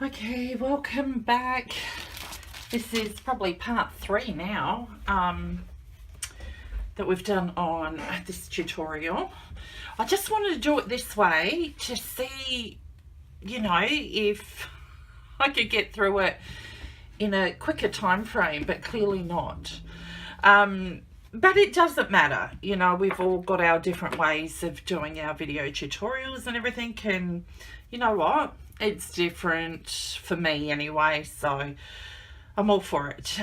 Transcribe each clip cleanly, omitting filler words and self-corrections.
Okay, welcome back. This is probably part 3 now that we've done on this tutorial. I just wanted to do it this way to see, if I could get through it in a quicker time frame, but clearly not. But it doesn't matter, we've all got our different ways of doing our video tutorials and everything, and you know what, it's different for me anyway, so I'm all for it.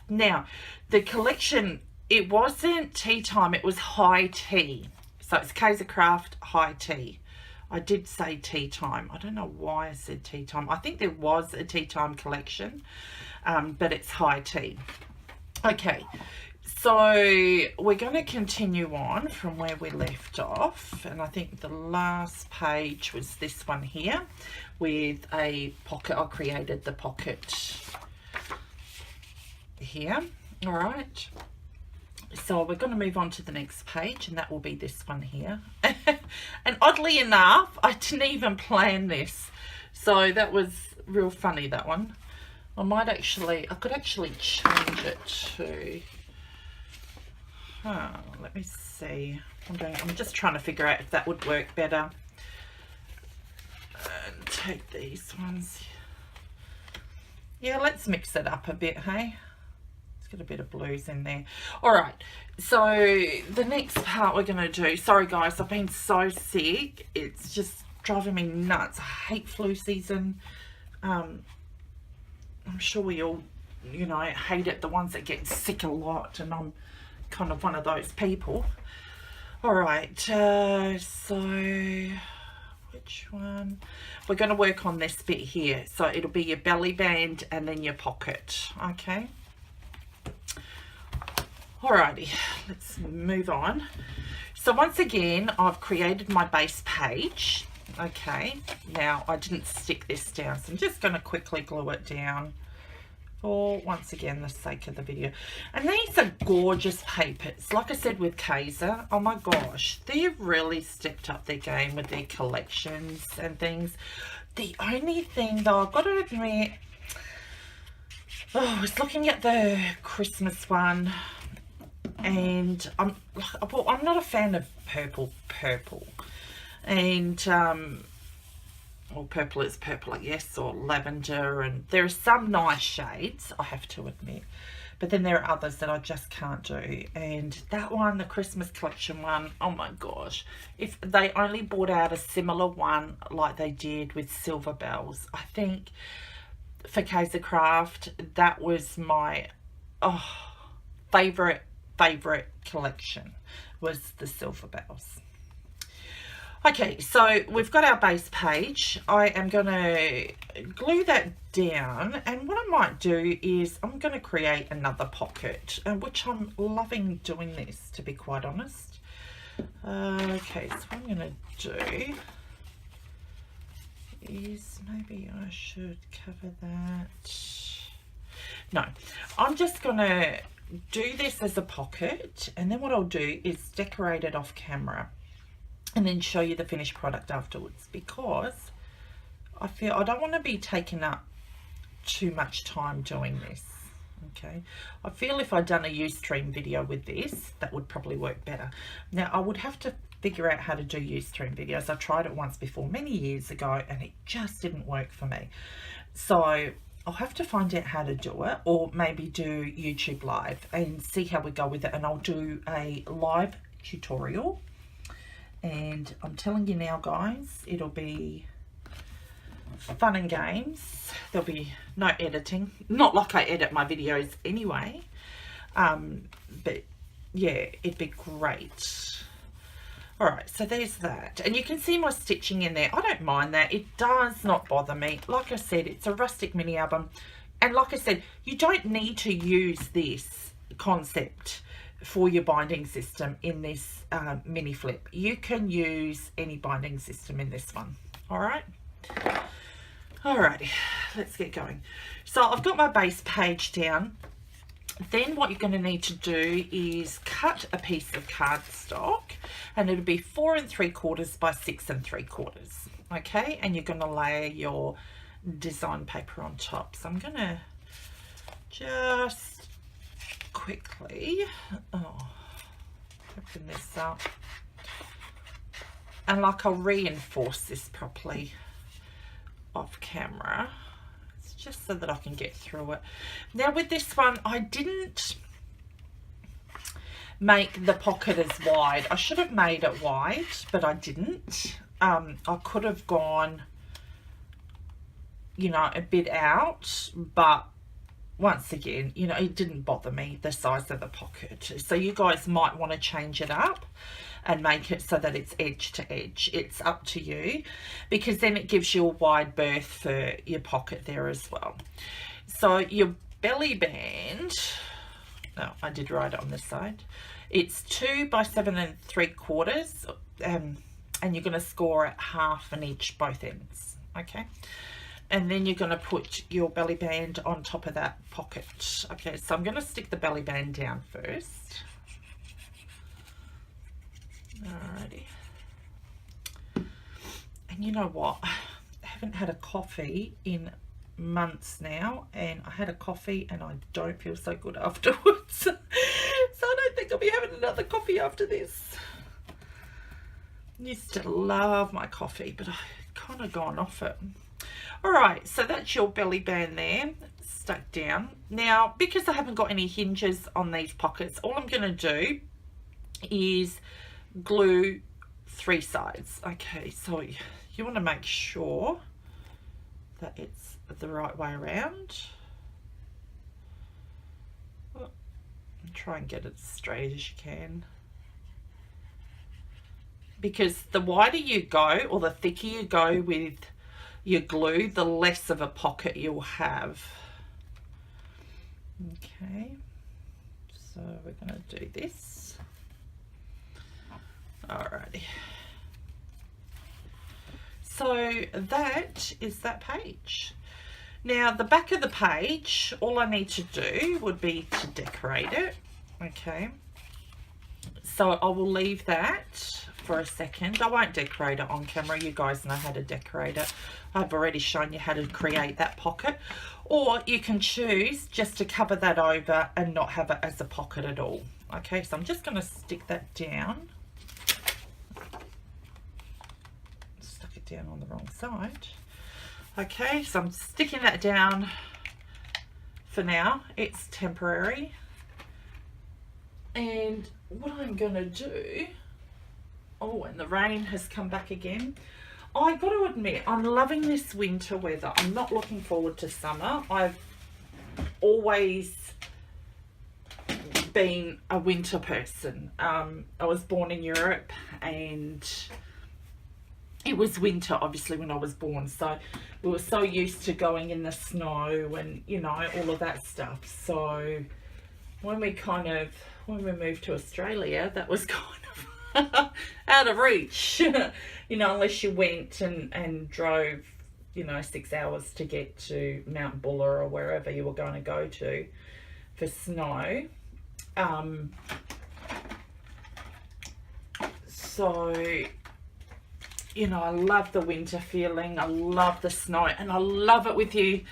Now, the collection, it wasn't tea time, it was high tea. So it's Keepsakes high tea. I did say tea time. I don't know why I said tea time. I think there was a tea time collection, but it's high tea. Okay, so we're going to continue on from where we left off, and I think the last page was this one here with a pocket. I created the pocket here. All right, so we're going to move on to the next page, and that will be this one here. And oddly enough, I didn't even plan this, so that was real funny, that one. I could actually change it to, let me see. I'm just trying to figure out if that would work better. And take these ones. Yeah, let's mix it up a bit, hey? Let's get a bit of blues in there. All right, so the next part we're going to do, sorry guys, I've been so sick. It's just driving me nuts. I hate flu season. I'm sure we all, hate it, the ones that get sick a lot, and I'm kind of one of those people. All right, so which one? We're going to work on this bit here. So it'll be your belly band and then your pocket, okay? Alrighty, let's move on. So once again, I've created my base page. Okay, now I didn't stick this down, so I'm just going to quickly glue it down for, once again, the sake of the video. And these are gorgeous papers. Like I said with Kaiser, oh my gosh, they've really stepped up their game with their collections and things. The only thing though, I've got to admit, I was looking at the Christmas one, and I'm not a fan of purple, and well, purple is purple, I guess, or lavender, and there are some nice shades, I have to admit, but then there are others that I just can't do. And that one, the Christmas collection one, oh my gosh, if they only brought out a similar one like they did with Silver Bells, I think for Keepsakes, that was my favorite collection, was the Silver Bells. Okay, so we've got our base page. I am going to glue that down, and what I might do is I'm going to create another pocket, which I'm loving doing this, to be quite honest. Okay, so what I'm going to do is, maybe I should cover that. No, I'm just going to do this as a pocket, and then what I'll do is decorate it off camera and then show you the finished product afterwards, because I feel I don't want to be taking up too much time doing this. Okay, I feel if I'd done a Ustream video with this, that would probably work better. Now I would have to figure out how to do Ustream videos. I tried it once before many years ago, and it just didn't work for me, so I'll have to find out how to do it, or maybe do YouTube live and see how we go with it. And I'll do a live tutorial, and I'm telling you now guys, it'll be fun and games. There'll be no editing, not like I edit my videos anyway, but yeah, it'd be great. All right, so there's that, and you can see my stitching in there. I don't mind that, it does not bother me. Like I said, it's a rustic mini album, and like I said, you don't need to use this concept for your binding system in this mini flip. You can use any binding system in this one. All right, alrighty, let's get going. So I've got my base page down. Then what you're going to need to do is cut a piece of cardstock, and it'll be 4 3/4 by 6 3/4. Okay, and you're going to layer your design paper on top. So I'm gonna just quickly open this up, and like I'll reinforce this properly off camera. It's just so that I can get through it. Now with this one, I didn't make the pocket as wide. I should have made it wide, but I didn't. I could have gone, you know, a bit out, but once again, you know, it didn't bother me, the size of the pocket. So you guys might want to change it up and make it so that it's edge to edge. It's up to you, because then it gives you a wide berth for your pocket there as well. So your belly band, no, I did write it on this side. It's 2 by 7 3/4, and you're going to score it half an inch both ends, okay? And then you're going to put your belly band on top of that pocket. Okay, so I'm going to stick the belly band down first. Alrighty. And you know what? I haven't had a coffee in months now, and I had a coffee and I don't feel so good afterwards. So I don't think I'll be having another coffee after this. Used to love my coffee, but I've kind of gone off it. Alright, so that's your belly band there, stuck down. Now, because I haven't got any hinges on these pockets, all I'm going to do is glue 3 sides. Okay, so you want to make sure that it's the right way around. And try and get it as straight as you can. Because the wider you go, or the thicker you go with your glue, the less of a pocket you'll have. Okay, so we're going to do this. Alrighty. So that is that page. Now the back of the page, all I need to do would be to decorate it. Okay, so I will leave that for a second. I won't decorate it on camera. You guys know how to decorate it. I've already shown you how to create that pocket. Or you can choose just to cover that over and not have it as a pocket at all. Okay, so I'm just going to stick that down. Stuck it down on the wrong side. Okay, so I'm sticking that down for now. It's temporary. And what I'm going to do... Oh, and the rain has come back again. I got to admit, I'm loving this winter weather. I'm not looking forward to summer. I've always been a winter person. I was born in Europe, and it was winter obviously when I was born, so we were so used to going in the snow and, you know, all of that stuff. So when we moved to Australia, that was kind of out of reach, you know, unless you went and drove, you know, 6 hours to get to Mount Buller or wherever you were going to go to for snow. So, you know, I love the winter feeling. I love the snow, and I love it with you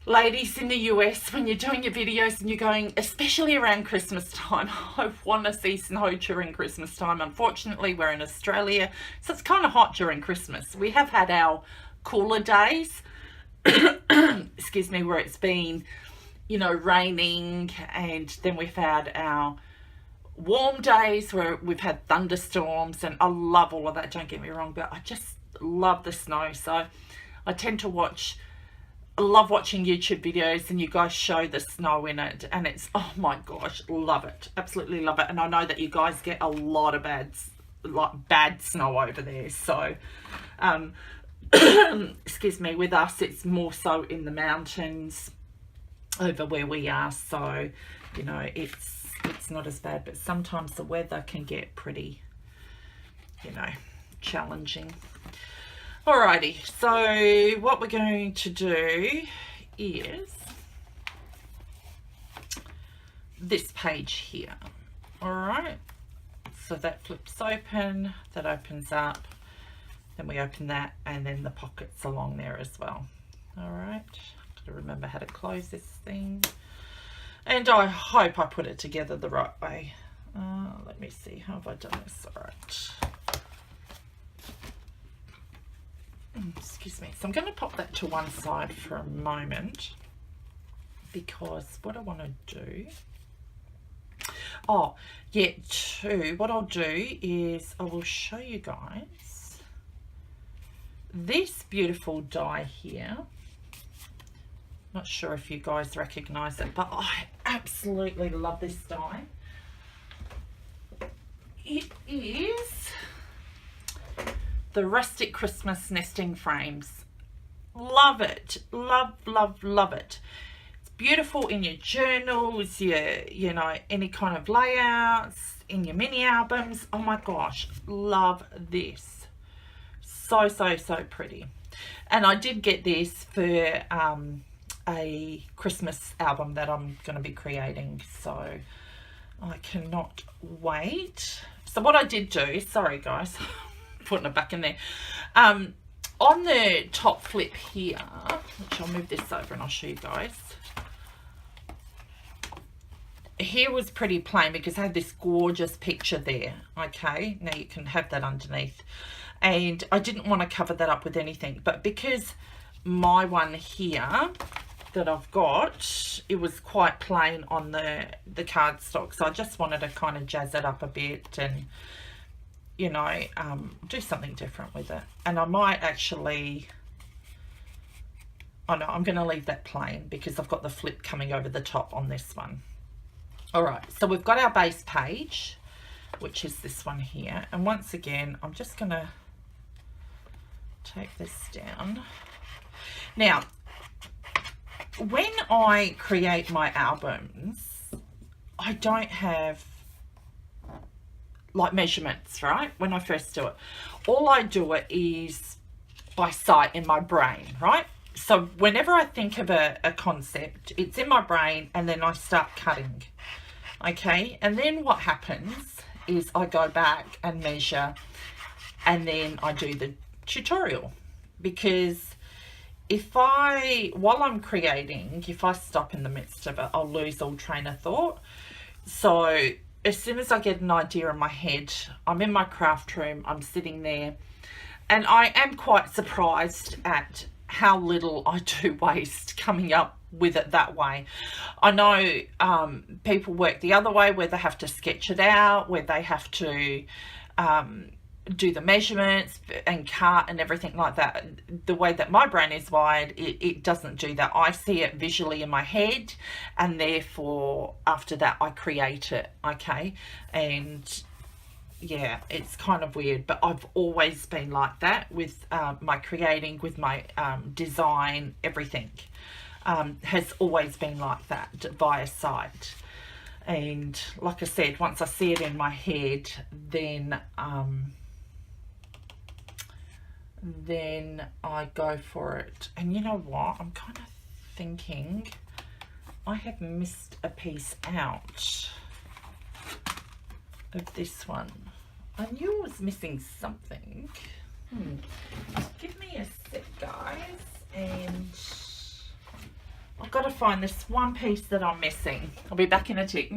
ladies in the US when you're doing your videos and you're going, especially around Christmas time. I want to see snow during Christmas time. Unfortunately, we're in Australia, so it's kind of hot during Christmas. We have had our cooler days, excuse me, where it's been, you know, raining, and then we've had our warm days where we've had thunderstorms, and I love all of that, don't get me wrong, but I just love the snow. So I tend to love watching YouTube videos, and you guys show the snow in it, and it's, oh my gosh, love it, absolutely love it. And I know that you guys get a lot of bad snow over there, so excuse me, with us it's more so in the mountains over where we are, so you know, it's not as bad, but sometimes the weather can get pretty, you know, challenging. Alrighty, so what we're going to do is this page here. Alright, so that flips open, that opens up, then we open that, and then the pockets along there as well. All right, gotta remember how to close this thing. And I hope I put it together the right way. Let me see, how have I done this? All right. Excuse me. So I'm going to pop that to one side for a moment, because what I want to do, oh yeah, what I'll do is I will show you guys this beautiful die here. Not sure if you guys recognize it, but I absolutely love this die. It is the Rustic Christmas Nesting Frames. Love it. Love, love, love it. It's beautiful in your journals, you know, any kind of layouts, in your mini albums. Oh my gosh, love this. So, so, so pretty. And I did get this for a Christmas album that I'm going to be creating, so I cannot wait. So what I did do, sorry guys, putting it back in there, on the top flip here, which I'll move this over and I'll show you guys, here was pretty plain because I had this gorgeous picture there. Okay, now you can have that underneath, and I didn't want to cover that up with anything, but because my one here that I've got, it was quite plain on the cardstock, so I just wanted to kind of jazz it up a bit and, you know, do something different with it. And I might actually, oh no, I'm going to leave that plain because I've got the flip coming over the top on this one. All right, so we've got our base page, which is this one here, and once again I'm just going to take this down. Now when I create my albums, I don't have like measurements, right? When I first do it, all I do it is by sight in my brain, right? So whenever I think of a concept, it's in my brain and then I start cutting, okay? And then what happens is I go back and measure, and then I do the tutorial, because while I'm creating, if I stop in the midst of it, I'll lose all train of thought. So as soon as I get an idea in my head, I'm in my craft room, I'm sitting there, and I am quite surprised at how little I do waste coming up with it that way. I know people work the other way, where they have to sketch it out, where they have to do the measurements and cut and everything like that. The way that my brain is wired, it doesn't do that. I see it visually in my head, and therefore after that I create it, okay? And yeah, it's kind of weird, but I've always been like that with my creating, with my design, everything has always been like that via sight. And like I said, once I see it in my head, then I go for it. And you know what, I'm kind of thinking I have missed a piece out of this one. I knew I was missing something. Give me a sec, guys, and I've got to find this one piece that I'm missing. I'll be back in a tick.